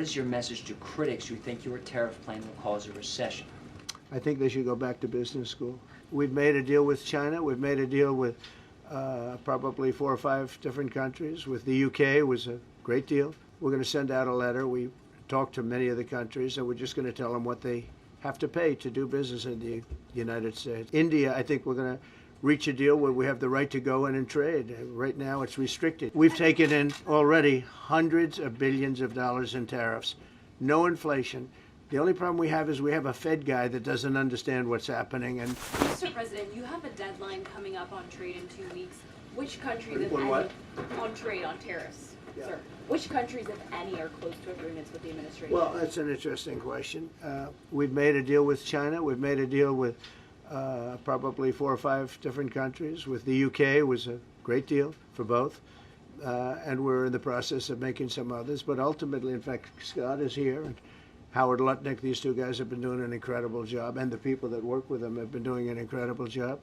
is your message to critics who think your tariff plan will cause a recession? I think they should go back to business school. We've made a deal with China. We've made a deal with probably 4 or 5 different countries. With the UK, it was a great deal. We're going to send out a letter. We talked to many of the countries, and we're just going to tell them what they have to pay to do business in the United States. India, I think we're going to reach a deal where we have the right to go in and trade. Right now, it's restricted. We've taken in already hundreds of billions of dollars in tariffs. No inflation. The only problem we have is we have a Fed guy that doesn't understand what's happening. And Mr. President, you have a deadline coming up on trade in 2 weeks. Which countries, if any, what? on trade, on tariffs, Yeah. sir? Which countries, if any, are close to agreements with the administration? well, that's an interesting question. We've made a deal with China. We've made a deal with probably 4 or 5 different countries. With the UK, it was a great deal for both. And we're in the process of making some others. But ultimately, in fact, Scott is here. And Howard Lutnick, these 2 guys have been doing an incredible job. And the people that work with them have been doing an incredible job.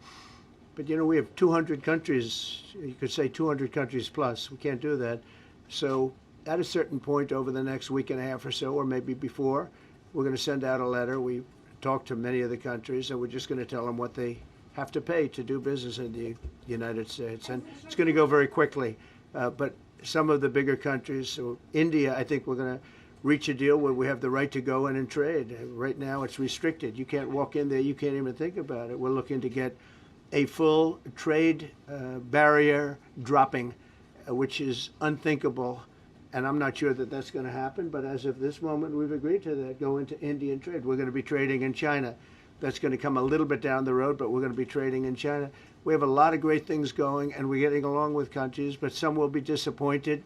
But, you know, we have 200 countries. You could say 200 countries plus. We can't do that. So at a certain point over the next week and a half or so, or maybe before, we're going to send out a letter. We talked to many of the countries, and we're just going to tell them what they have to pay to do business in the United States. And it's going to go very quickly. But some of the bigger countries, so India, I think we're going to reach a deal where we have the right to go in and trade. Right now, it's restricted. You can't walk in there. You can't even think about it. We're looking to get a full trade barrier dropping, which is unthinkable. And I'm not sure that that's going to happen, but as of this moment, we've agreed to that, go into Indian trade. We're going to be trading in China. That's going to come a little bit down the road, but we're going to be trading in China. We have a lot of great things going, and we're getting along with countries, but some will be disappointed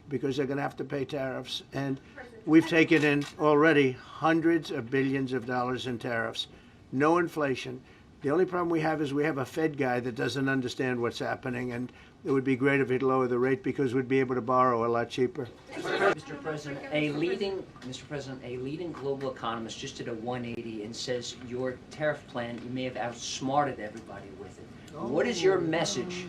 because they're going to have to pay tariffs. And we've taken in already hundreds of billions of dollars in tariffs. No inflation. The only problem we have is we have a Fed guy that doesn't understand what's happening, and it would be great if he'd lower the rate because we'd be able to borrow a lot cheaper. Mr. President, a leading global economist just did a 180 and says your tariff plan, you may have outsmarted everybody with it. What is your message?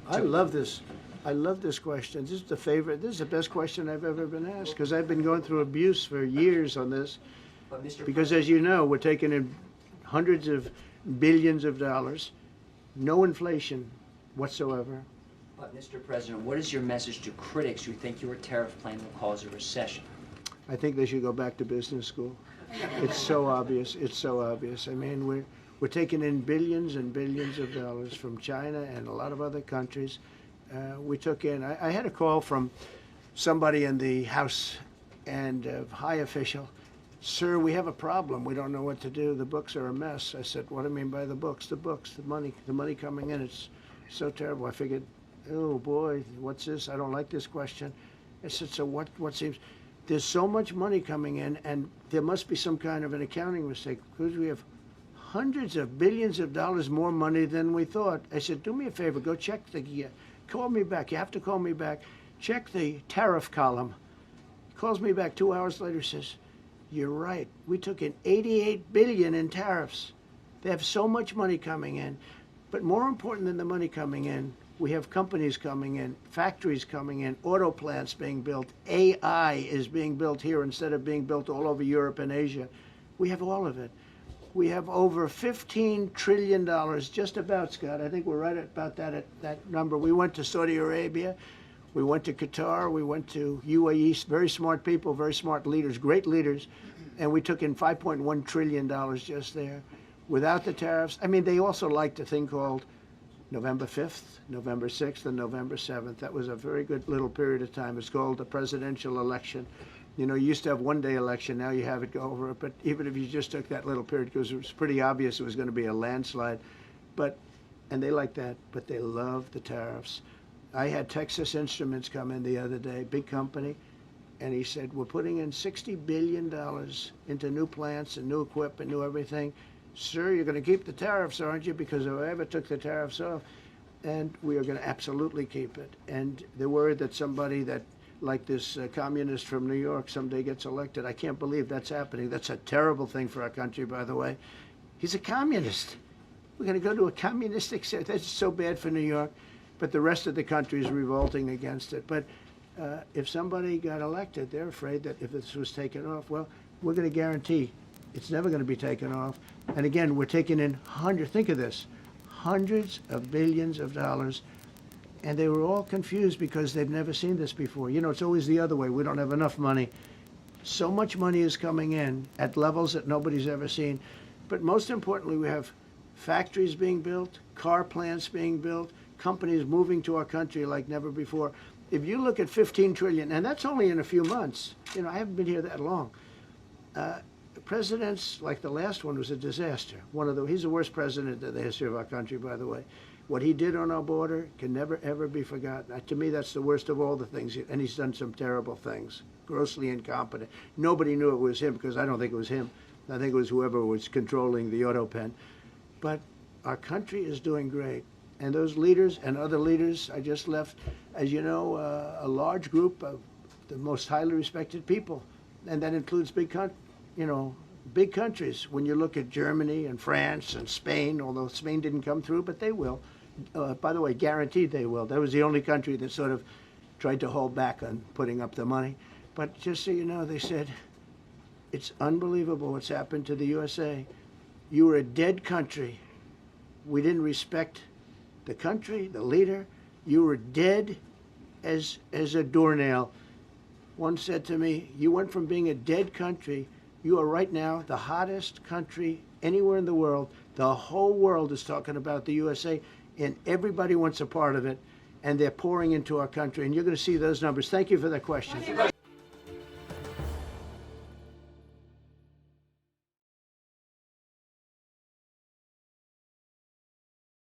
I love this. I love this question. This is the favorite. This is the best question I've ever been asked because I've been going through abuse for years on this. But Mr. Because as you know, we're taking in hundreds of billions of dollars, no inflation whatsoever. But Mr. President, what is your message to critics who think your tariff plan will cause a recession? I think they should go back to business school. It's so obvious. It's so obvious. I mean, we're taking in billions and billions of dollars from China and a lot of other countries. We took in. I had a call from somebody in the House and a high official. Sir, we have a problem. We don't know what to do. The books are a mess. I said, what do you mean by the books? The books, the money coming in. It's so terrible. I figured, oh boy, what's this? I don't like this question. I said, so what seems? There's so much money coming in, and there must be some kind of an accounting mistake because we have hundreds of billions of dollars more money than we thought. I said, do me a favor, go check call me back. You have to call me back. Check the tariff column. He calls me back 2 hours later, says, you're right. We took in $88 billion in tariffs. They have so much money coming in. But more important than the money coming in, we have companies coming in, factories coming in, auto plants being built. AI is being built here instead of being built all over Europe and Asia. We have all of it. We have over $15 trillion, just about, Scott. I think we're right about that number. We went to Saudi Arabia. We went to Qatar, we went to UAE, very smart people, very smart leaders, great leaders, and we took in $5.1 trillion just there without the tariffs. I mean, they also liked a thing called November 5th, November 6th, and November 7th. That was a very good little period of time. It's called the presidential election. You know, you used to have one-day election, now you have it go over it, but even if you just took that little period, because it was pretty obvious it was going to be a landslide, and they like that, but they love the tariffs. I had Texas Instruments come in the other day, big company, and he said, we're putting in $60 billion into new plants and new equipment, new everything. Sir, you're going to keep the tariffs, aren't you? Because if I ever took the tariffs off, and we are going to absolutely keep it. And they're worried that somebody that, like this communist from New York, someday gets elected. I can't believe that's happening. That's a terrible thing for our country, by the way. He's a communist. We're going to go to a communistic state. That's so bad for New York. But the rest of the country is revolting against it. But if somebody got elected, they're afraid that if this was taken off, well, we're going to guarantee it's never going to be taken off. And again, we're taking in think of this, hundreds of billions of dollars. And they were all confused because they've never seen this before. You know, it's always the other way. We don't have enough money. So much money is coming in at levels that nobody's ever seen. But most importantly, we have factories being built, car plants being built, companies moving to our country like never before. If you look at 15 trillion, and that's only in a few months. You know, I haven't been here that long. Presidents, like the last one, was a disaster. He's the worst president in the history of our country, by the way. What he did on our border can never, ever be forgotten. To me, that's the worst of all the things. And he's done some terrible things, grossly incompetent. Nobody knew it was him because I don't think it was him. I think it was whoever was controlling the auto pen. But our country is doing great. And those leaders and other leaders, I just left, as you know, a large group of the most highly respected people. And that includes big countries. When you look at Germany and France and Spain, although Spain didn't come through, but they will. By the way, guaranteed they will. That was the only country that sort of tried to hold back on putting up the money. But just so you know, they said, it's unbelievable what's happened to the USA. You were a dead country. We didn't respect the country, the leader. You were dead as a doornail. One said to me, you went from being a dead country, you are right now the hottest country anywhere in the world. The whole world is talking about the USA, and everybody wants a part of it, and they're pouring into our country, and you're going to see those numbers. Thank you for that question.